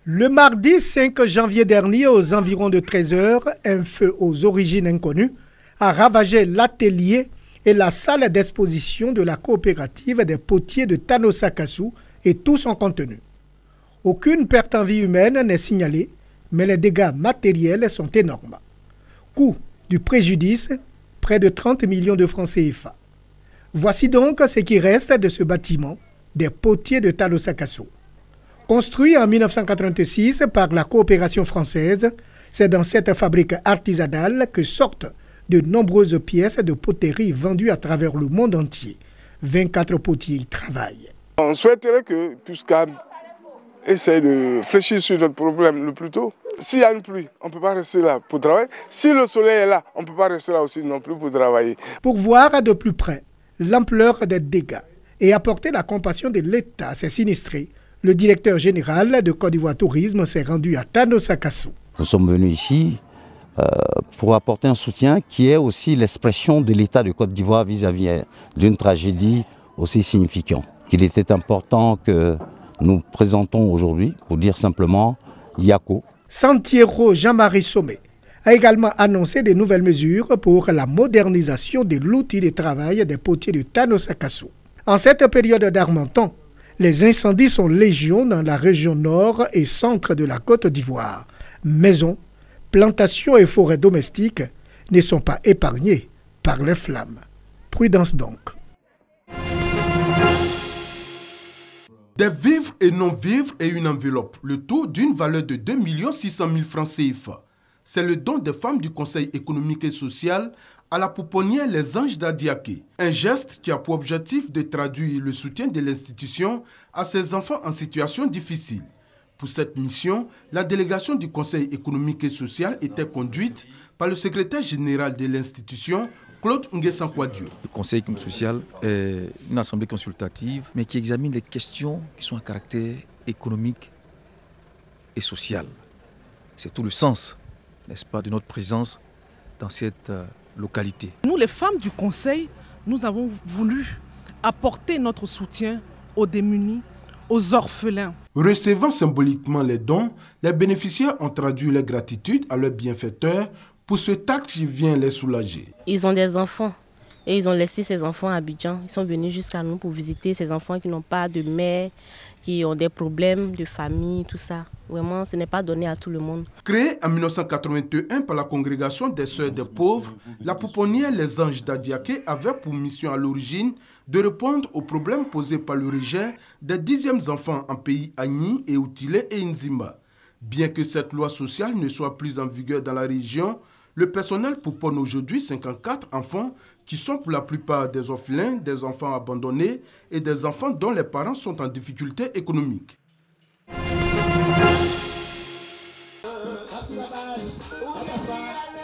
Le mardi 5 janvier dernier, aux environs de 13 h, un feu aux origines inconnues a ravagé l'atelier et la salle d'exposition de la coopérative des potiers de Tanosakasu et tout son contenu. Aucune perte en vie humaine n'est signalée, mais les dégâts matériels sont énormes. Coût du préjudice, près de 30 millions de francs CFA. Voici donc ce qui reste de ce bâtiment des potiers de Tanosakasu. Construit en 1986 par la coopération française, c'est dans cette fabrique artisanale que sortent de nombreuses pièces de poterie vendues à travers le monde entier. 24 potiers y travaillent. On souhaiterait que Puskab essaye de réfléchir sur notre problème le plus tôt. S'il y a une pluie, on ne peut pas rester là pour travailler. Si le soleil est là, on ne peut pas rester là aussi non plus pour travailler. Pour voir de plus près l'ampleur des dégâts et apporter la compassion de l'État à ces sinistrés, le directeur général de Côte d'Ivoire Tourisme s'est rendu à Tanosakasu. Nous sommes venus ici pour apporter un soutien qui est aussi l'expression de l'État de Côte d'Ivoire vis-à-vis d'une tragédie aussi significante. Il était important que nous présentons aujourd'hui, pour dire simplement Yako. Santiero Jean-Marie Sommet a également annoncé de nouvelles mesures pour la modernisation de l'outil de travail des potiers de Tanosakasu. En cette période d'Armenton, les incendies sont légion dans la région nord et centre de la Côte d'Ivoire. Maisons, plantations et forêts domestiques ne sont pas épargnées par les flammes. Prudence donc. Des vivres et non-vivres et une enveloppe, le tout d'une valeur de 2 600 000 francs CFA. C'est le don des femmes du Conseil économique et social à la pouponnière Les Anges d'Adiaké. Un geste qui a pour objectif de traduire le soutien de l'institution à ses enfants en situation difficile. Pour cette mission, la délégation du Conseil économique et social était conduite par le secrétaire général de l'institution, Claude Nguessan-Kouadio. Le Conseil économique et social est une assemblée consultative, mais qui examine les questions qui sont à caractère économique et social. C'est tout le sens, n'est-ce pas, de notre présence dans cette localité. Nous, les femmes du Conseil, nous avons voulu apporter notre soutien aux démunis, aux orphelins. Recevant symboliquement les dons, les bénéficiaires ont traduit leur gratitude à leurs bienfaiteurs pour ce acte qui vient les soulager. Ils ont des enfants et ils ont laissé ces enfants à Abidjan. Ils sont venus jusqu'à nous pour visiter ces enfants qui n'ont pas de mère, qui ont des problèmes de famille, tout ça. Vraiment, ce n'est pas donné à tout le monde. Créée en 1981 par la congrégation des Sœurs des Pauvres, la pouponnière Les Anges d'Adiaké avait pour mission à l'origine de répondre aux problèmes posés par le rejet des 10e enfants en pays Agni et Outilé et Nzimba. Bien que cette loi sociale ne soit plus en vigueur dans la région, le personnel pouponne aujourd'hui 54 enfants qui sont pour la plupart des orphelins, des enfants abandonnés et des enfants dont les parents sont en difficulté économique.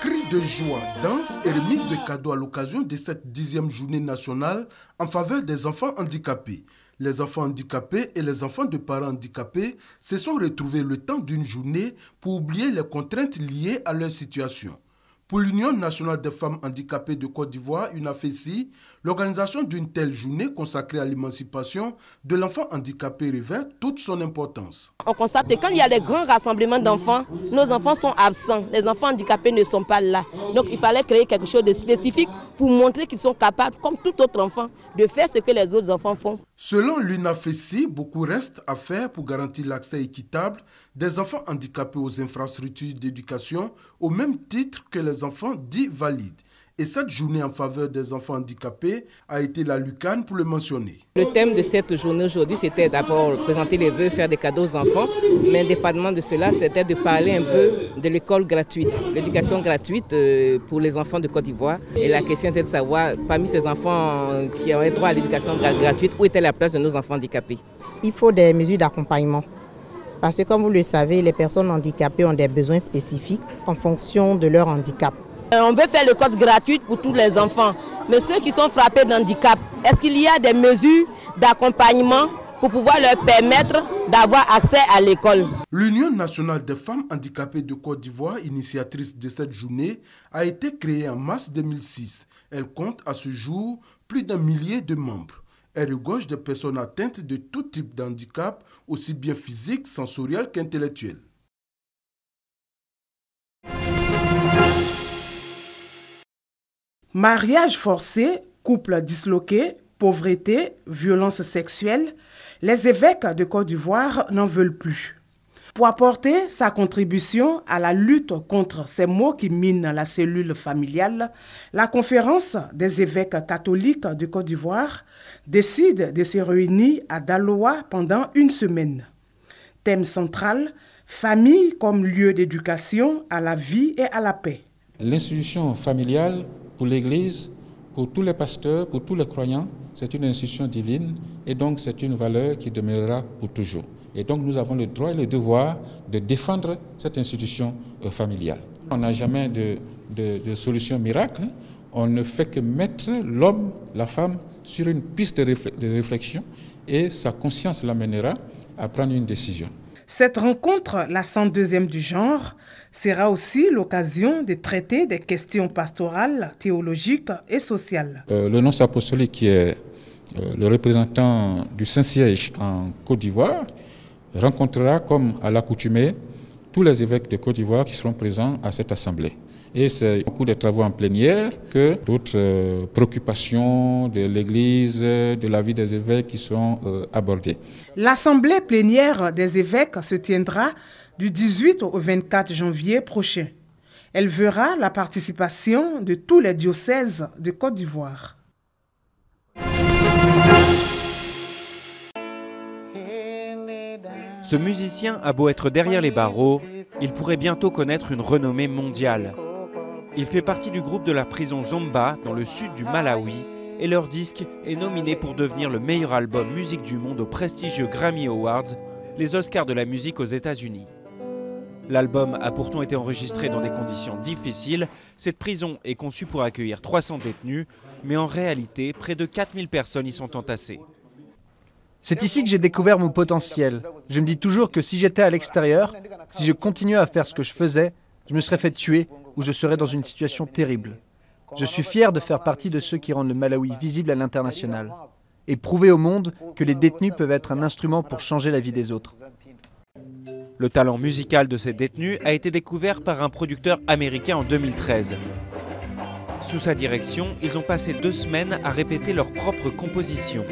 Cris de joie, danse et remise de cadeaux à l'occasion de cette 10e journée nationale en faveur des enfants handicapés. Les enfants handicapés et les enfants de parents handicapés se sont retrouvés le temps d'une journée pour oublier les contraintes liées à leur situation. Pour l'Union nationale des femmes handicapées de Côte d'Ivoire, UNAFESI, l'organisation d'une telle journée consacrée à l'émancipation de l'enfant handicapé revêt toute son importance. On constate que quand il y a des grands rassemblements d'enfants, nos enfants sont absents. Les enfants handicapés ne sont pas là. Donc il fallait créer quelque chose de spécifique pour montrer qu'ils sont capables, comme tout autre enfant, de faire ce que les autres enfants font. Selon l'UNAFESI, beaucoup reste à faire pour garantir l'accès équitable des enfants handicapés aux infrastructures d'éducation au même titre que les enfants dits valides. Et cette journée en faveur des enfants handicapés a été la lucane pour le mentionner. Le thème de cette journée aujourd'hui, c'était d'abord présenter les vœux, faire des cadeaux aux enfants. Mais indépendamment de cela, c'était de parler un peu de l'école gratuite, l'éducation gratuite pour les enfants de Côte d'Ivoire. Et la question était de savoir, parmi ces enfants qui avaient droit à l'éducation gratuite, où était la place de nos enfants handicapés? Il faut des mesures d'accompagnement. Parce que comme vous le savez, les personnes handicapées ont des besoins spécifiques en fonction de leur handicap. On veut faire l'école gratuite pour tous les enfants. Mais ceux qui sont frappés d'handicap, est-ce qu'il y a des mesures d'accompagnement pour pouvoir leur permettre d'avoir accès à l'école? L'Union nationale des femmes handicapées de Côte d'Ivoire, initiatrice de cette journée, a été créée en mars 2006. Elle compte à ce jour plus d'1 millier de membres. Elle regorge de personnes atteintes de tout type d'handicap, aussi bien physique, sensoriel qu'intellectuel. Mariage forcé, couple disloqué, pauvreté, violence sexuelle, les évêques de Côte d'Ivoire n'en veulent plus. Pour apporter sa contribution à la lutte contre ces maux qui minent la cellule familiale, la conférence des évêques catholiques de Côte d'Ivoire décide de se réunir à Daloa pendant une semaine. Thème central, famille comme lieu d'éducation à la vie et à la paix. L'institution familiale pour l'Église, pour tous les pasteurs, pour tous les croyants, c'est une institution divine et donc c'est une valeur qui demeurera pour toujours. Et donc nous avons le droit et le devoir de défendre cette institution familiale. On n'a jamais de solution miracle, on ne fait que mettre l'homme, la femme sur une piste de réflexion et sa conscience l'amènera à prendre une décision. Cette rencontre, la 102e du genre, sera aussi l'occasion de traiter des questions pastorales, théologiques et sociales. Le nonce apostolique qui est le représentant du Saint-Siège en Côte d'Ivoire rencontrera comme à l'accoutumée tous les évêques de Côte d'Ivoire qui seront présents à cette assemblée. Et c'est beaucoup de travaux en plénière que d'autres préoccupations de l'Église, de la vie des évêques qui seront abordées. L'assemblée plénière des évêques se tiendra du 18 au 24 janvier prochain. Elle verra la participation de tous les diocèses de Côte d'Ivoire. Ce musicien a beau être derrière les barreaux, il pourrait bientôt connaître une renommée mondiale. Il fait partie du groupe de la prison Zomba dans le sud du Malawi et leur disque est nominé pour devenir le meilleur album musique du monde aux prestigieux Grammy Awards, les Oscars de la musique aux États-Unis. L'album a pourtant été enregistré dans des conditions difficiles. Cette prison est conçue pour accueillir 300 détenus, mais en réalité, près de 4000 personnes y sont entassées. C'est ici que j'ai découvert mon potentiel. Je me dis toujours que si j'étais à l'extérieur, si je continuais à faire ce que je faisais, je me serais fait tuer ou je serais dans une situation terrible. Je suis fier de faire partie de ceux qui rendent le Malawi visible à l'international et prouver au monde que les détenus peuvent être un instrument pour changer la vie des autres. Le talent musical de ces détenus a été découvert par un producteur américain en 2013. Sous sa direction, ils ont passé 2 semaines à répéter leurs propres compositions.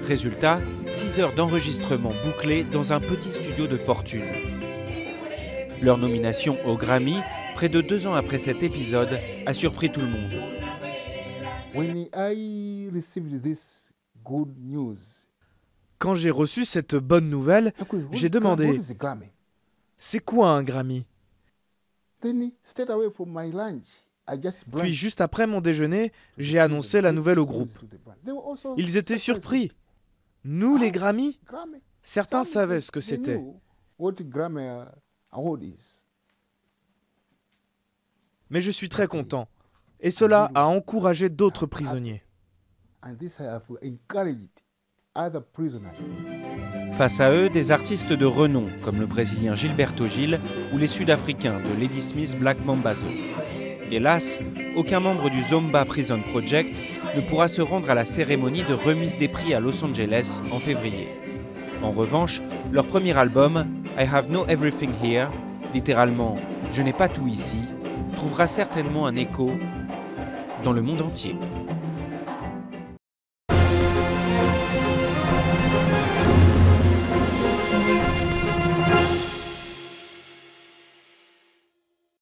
Résultat, 6 heures d'enregistrement bouclées dans un petit studio de fortune. Leur nomination au Grammy, près de 2 ans après cet épisode, a surpris tout le monde. Quand j'ai reçu cette bonne nouvelle, j'ai demandé « C'est quoi un Grammy ?» Puis juste après mon déjeuner, j'ai annoncé la nouvelle au groupe. Ils étaient surpris. Nous, les Grammy? Certains savaient ce que c'était. Mais je suis très content. Et cela a encouragé d'autres prisonniers. Face à eux, des artistes de renom, comme le Brésilien Gilberto Gil ou les Sud-Africains de Ladysmith Black Mambazo. Hélas, aucun membre du Zomba Prison Project ne pourra se rendre à la cérémonie de remise des prix à Los Angeles en février. En revanche, leur premier album, I Have No Everything Here, littéralement « Je n'ai pas tout ici », trouvera certainement un écho dans le monde entier.